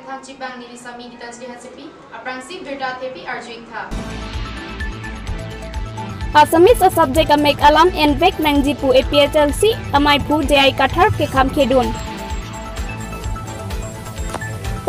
thang cibang ni sami kita lihat sepi aprang si berda tepi arjuing tha Assamese a subject a make alam and vek nangjipu APHLC amai pu jai kathar ke kham khedun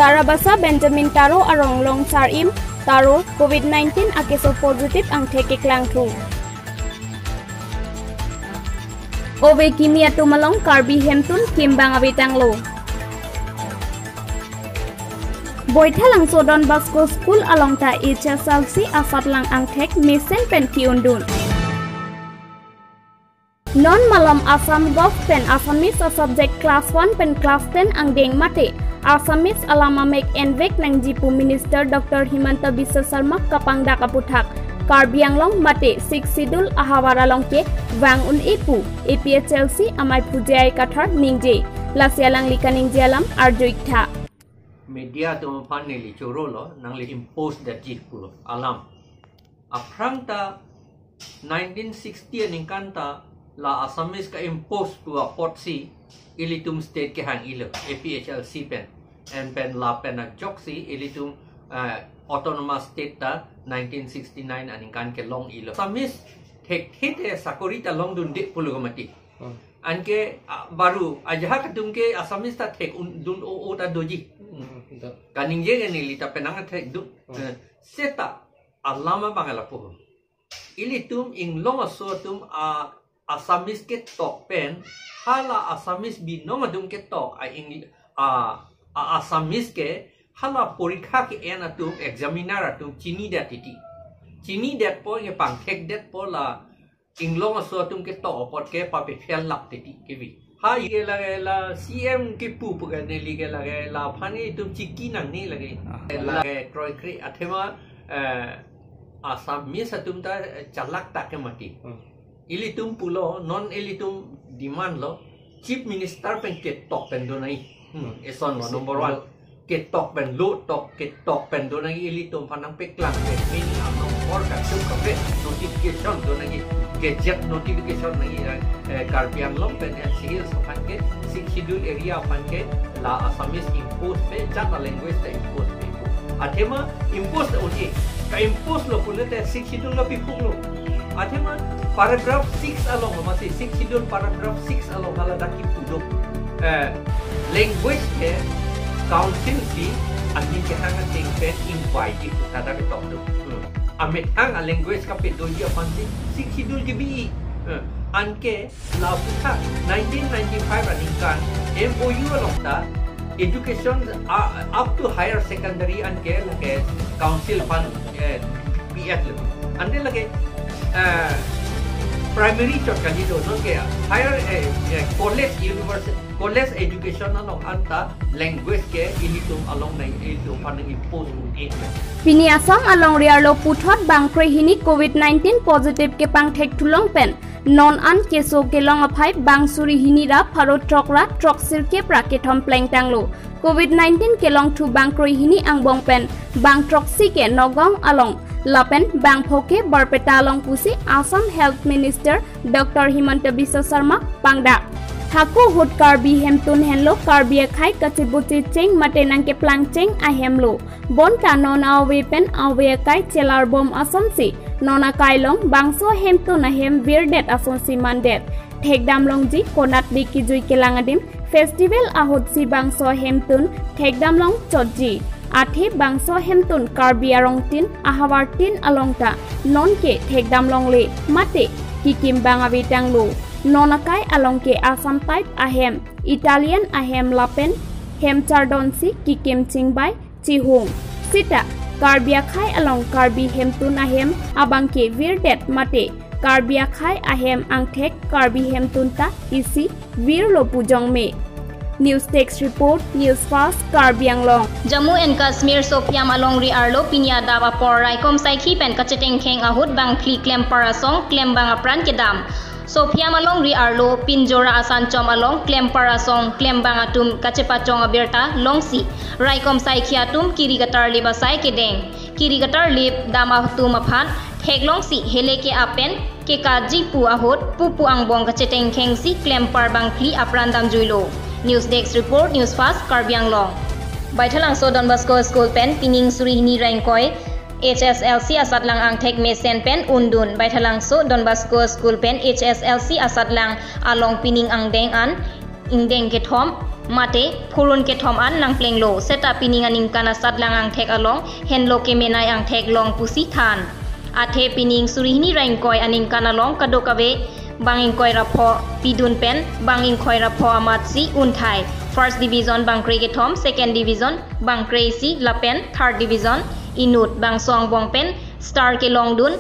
Tarabasa Benjamin Taro arong long sarim Taro COVID-19 akeso positive ang theke klang thu Ove kimia tumalong Karbi hemtun kimbang abitanglo Boithalang Sodon Basco School along ta HSLC asatlang ang thek misen pen kiundun Non malam Assam Gov pen Assamese a subject class 1 pen class 10 ang deng mate Assamese alama mek envek nang jipu Minister Dr. Himanta Biswa Sarma kapangda kaputhak Karbi Anglong mate 6 sidul ahawara longke wang un ipu APHLC amai pujai kathar ningje lasialang likaning jalam arjoiktha media tu paneli chorolo nang li impose that jipu alam aprangta 1960 ningkanta la Assamese ka impose to a potsi ilitum state ke hang ilo APHLC pen and pen la pen a joksi ilitum autonomous state ta 1969 aningkan ke long ilo Assamese thek hite sakorita long dun de pulugamati anke baru ajaha katum ke Assamese ta thek dun o ta doji kaning je ni lita penang thek du seta alama bangala po ilitum inglong asotum Assamese ke tok pen hala Assamese binong adum ke tok Assamese ke hala porikha ke en atum examiner atum chini dat po ye pang thek dat po la inglong asotum ke tok pot ke pa pe fel lap titi ke vi ha ye la CM ke pu ga ne li ke la phani tum chiki nang ni lage la troy kri athema Assamese atum ta chalak ta ke mati ilitum pulo non ilitum demand lo chief minister pen ke tok pen donai eson number 1 ke tok pen lo tok ke tok pen donai ilitum panang pe klang pe min among or ka chum ka pe notification donai gadget notification nai Karbi Anglong pen NCL sapan ke six schedule area pan ke la Assamese impose pe jata language ta impose pe athema impose only ka impose lo pulete six schedule lo pipung lo athema paragraph 6 along masih 6 schedule paragraph 6 along hala daki pudok language ke council si ani ke hanga ting pen invite itu tada ke tok do amit hang language ka pe doji apan 6 schedule ke bi anke la putha 1995 aning kan MOU along ta education up to higher secondary anke lage council pan PF ande lage primary chot kali do no ke higher college university college education along anta language ke ilitum along nai ilitum panang impose Pini Assam along riarlo puthot bangkroi hini COVID-19 positive ke pang thek thulong pen non an keso ke long aphai bangsuri hini ra pharo trokra troksir ke prakethom pleng tanglo COVID-19 ke long thu bangkroi hini angbong pen bang troksi ke nogong along Lapen Bang Phoke Barpeta Long Pusi Assam Health Minister Dr. Himanta Biswa Sarma Pangda Haku Hut Karbi Hemtun Henlo Karbi Khai Kachibuti Cheng Matenang ke Plang Cheng Ahemlo Bonta Nona Wepen Awe Kai Chelar Bom Assam Si Nona Kailong Bangso Hemtun Ahem Virdet Asonsi Mandet Thekdam Longji Konat Biki Jui Kelangadim Festival Ahut Si Bangso Hemtun Thekdam Long Chotji Athi bangso hemtun Karbi arong tin ahawar tin alongta non ke thekdam longle mate kikim bang abitanglo nonakai alongke Assam type ahem Italian ahem lapen hem chardonsi kikim chingbai chihung sita Karbi khai along Karbi hemtun ahem abangke virdet mate Karbi khai ahem angthek Karbi hemtun ta isi virlo pujong me News Text Report, Newsfast, Karbi Anglong. Jammu and Kashmir Sophia Malong Ri Arlo Pinya Dava Por Raikom Saiki Pen Kacheteng Kheng Ahut Bang Kli Klem Parasong Klem Bang Apran Kedam. Sophia Malong Ri Arlo Pinjora Asan Chom Along Klem Parasong Klem Bang Atum Kachepa Chong Aberta Longsi. Raikom Saiki Atum Kirigatar Libasai Kedeng. Kirigatar Lib Dama Tum Aphan Heglong Si Heleke Apen Ke Kaji Pu Ahut Pupu Angbong Kacheteng Kheng Si Klem Par Bang Kli Apran Dam Juilo. News Desk Report, Newsfast, Karbi Anglong. Baithalang so Don Bosco School pen pining suri hini rangkoi HSLC asat lang ang tek mesen pen undun baithalang so Don Bosco School pen HSLC asat lang along pining ang deng an ingdeng kethom mate purun kethom an nang plenglo seta pining aning kana sat lang ang tek along henlo kemenai ang tek long pusi than athe pining suri hini rangkoi aning kana long kadokabe banging koi rapho pidun pen banging koi rapho amatsi unthai First Division Bangkre Kethom, Second Division Bangkre Si Lapen, Third Division Inut Bang Song Bong Pen, Star Ke Longdun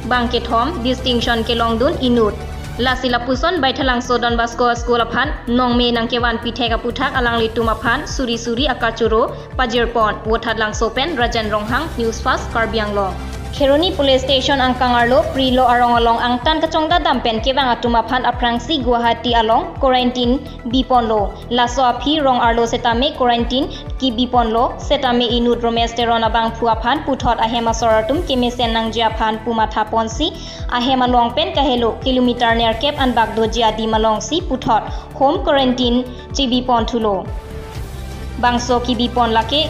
Bang Kethom, Distinction Ke Longdun Inut. Lasi Lapuson Baithalang so Don Bosco School aphan Nong Me nang kewan pithe ka puthak alang litum aphan Suri Suri Akachuro Pajirpon Wothat lang so pen Rajan Ronghang Newsfast Karbi Anglong. Kheroni Police Station ang Kangarlo Prilo arong along ang tan kachongda dampen kebang atumaphan aprangsi Guwahati along quarantine biponlo laso aphi rong arlo setame quarantine ki biponlo setame inut romesteron abang phuaphan puthot ahema soratum kemesen nang jiaphan pumatha ponsi ahema longpen kahelo kilometer ner kep an bagdo jiadi malongsi puthot home quarantine chi bipon thulo bangso ki bipon lake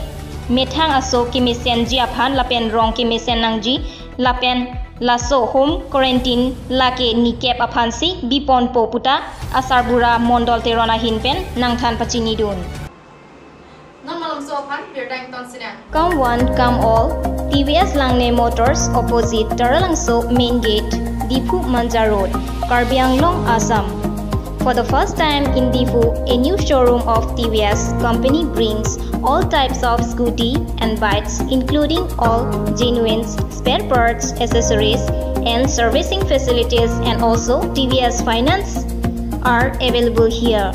Methang aso kimisen ji aphan lapen rong kimisen nangji lapen laso home quarantine lake nikep aphansi bipon poputa asarbura mondol terona hinpen nangthan pachini dun Non malum so aphan birtang ton sina. Come one come all TVS Langne Motors opposite Taralangso main gate Dipu Manja Road Karbi Anglong Assam. For the first time in Difu, a new showroom of TVS company brings all types of scooty and bikes including all genuine spare parts, accessories and servicing facilities, and also TVS finance are available here.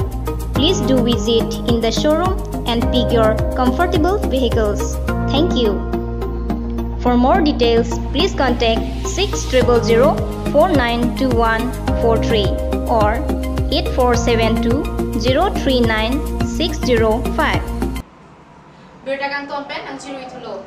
Please do visit in the showroom and pick your comfortable vehicles. Thank you. For more details, please contact 6000 492143 or 8472-039-605. Birtagang ton pen ang chirui thulo.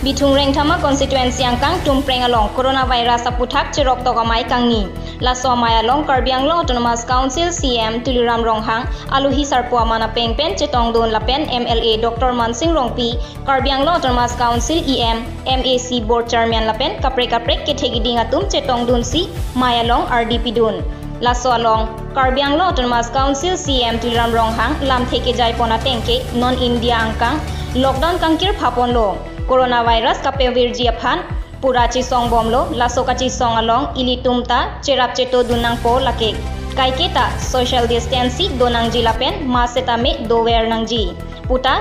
Bitung reng thama constituency ang kang tumpreng along coronavirus aputhak chirok tokamai kangni laso maya long Karbi Anglong Autonomous Council CM Tuliram Ronghang aluhi sarpo mana pengpen chetong don lapen MLA Dr. Mansing Rongpi Karbi Anglong Autonomous Council EM MAC Board Chairman lapen kapre kethegiding atum chetong don si maya long RDP dun laso along Karbi Anglong Autonomous Council CM Tuliram Ronghang lam theke jai pona tengke non India angkang lockdown kangkir phapon lo coronavirus kape virji aphan pura chi song bomlo laso ka chi song along ilitumta cherap cheto dunang po lake kaiketa social distancing donang jilapen masetame dower nangji puta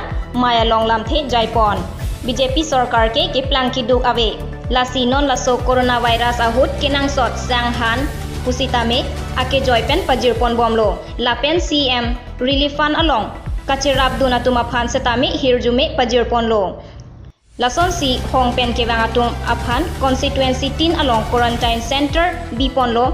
maya long lam the jaipon BJP sarkar ke planki duk ave lasi non laso coronavirus ahut kenang sot sanghan pusitame ake joypen pajirpon bomlo lapen CM relief fund along kachirap donatuma phan setame hirjume pajirpon lo Lason si Hong Pen kevang atung aphan constituency tin along quarantine center bipon lo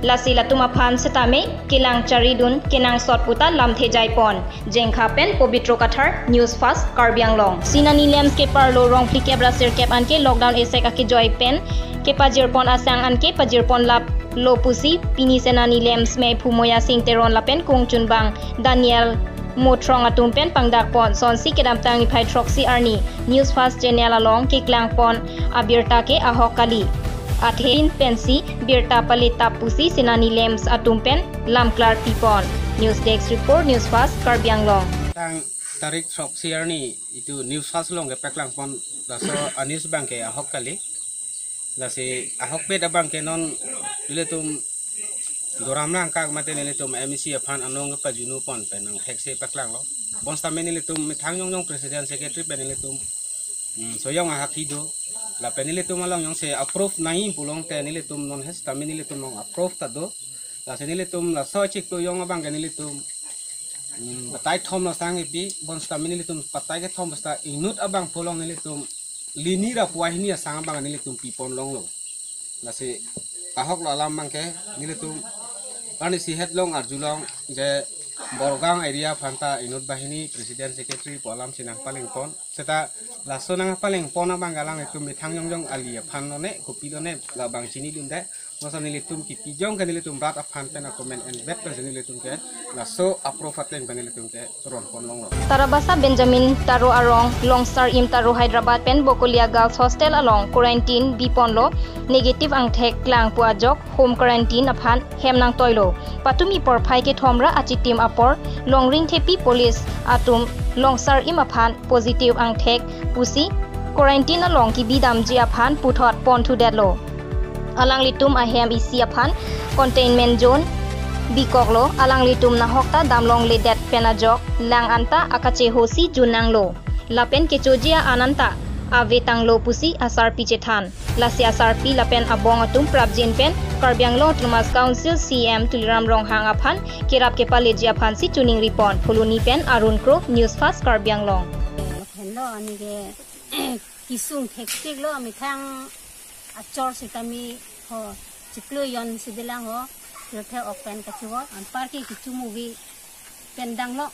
lasi latuma phan setame kilang charidun kenang sot puta lamthe jaipon jengkha pen pobitro kathar Newsfast Karbi Anglong sinani lems ke parlo rong pli kebra sir kep anke lockdown esek ake joy pen ke pajirpon asang anke pajirpon lap lo pusi pini senani lems me phumoya sing teron lapen kungchun bang Daniel Motrong atum pen pangdak pon sonsi kedam tangi phai troxy arni Newsfast channel along ke klang pon abirta ke ahokali athin pensi birta palita pusi sinani lems atum pen lamklar tipon News Desk report Newsfast Karbi Anglong tang tarik troxy arni itu Newsfast long ke peklang pon laso anis bangke ahokali lasi ahok pet abang ke non diletum Doram lang kag mate nilitum MEC aphan anong pa junu pon penang hekse paklang lo bonsta menilitum mithang yong president secretary penilitum soyong hakido la penilitum along yong se approve nai pulong te nilitum non hes ta menilitum long approve tado la senilitum la so chik to yong abang nilitum batai thom la sang ipi bonsta menilitum patai ke thom basta inut abang pulong nilitum linira puahini sang abang nilitum pipon long lo la se ahok la lam bangke nilitum Ani si headlong arjulong je Borgang area phanta inut bahini president secretary polam sinang paling pon seta laso nang paling pon abang galang itu mithang yong ali phan none kopi none la bang sini dun de masa nilitum ki pijong kan nilitum rat aphan pen a comment and bet kan nilitum ke la so approve ateng kan nilitum ke ron kon long lo Tarabasa Benjamin Taro Arong Longstar Im Taro Hyderabad Pen Bokolia Girls Hostel along quarantine Biponlo negative ang thek klang puajok home quarantine aphan hemnang toilo patumi por phai ke thomra achitim apor longring thepi police atum Longstar Im aphan positive ang thek pusi quarantine along ki bidam ji aphan puthot pon thu detlo alang litum ahem isi aphan containment zone bikoklo alang litum na hokta damlong le det penajok lang anta akache hosi junanglo lapen kechojia ananta avetanglo pusi asar pichethan lasi asar pi lapen abong atum prabjin pen Karbi Anglong Trumas Council CM Tuliram Rong hang aphan kirap ke paleji aphan si tuning ripon pholuni pen Arun Kro Newsfast Karbi Anglong hello ani ge kisung hektik lo ami thang achor sitami ho chiklo yon sidilang ho yote open kachiwa an parking kichu movie pendang lo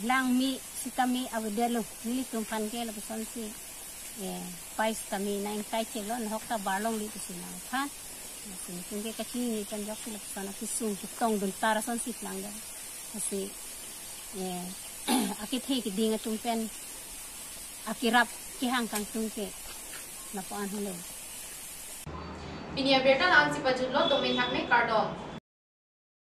lang mi sitami awedelo nili tumpan ke la person si pais kami naing tai chelo hokta barlong li tisina phan sin kungke kachi ni kan jok la person kisung kitong dun tara son sit lang ga asi akithe ki dinga tumpen akirap ki hang kang tungke na paan hole Pinia berta lang si pajudlo domain hakne kardom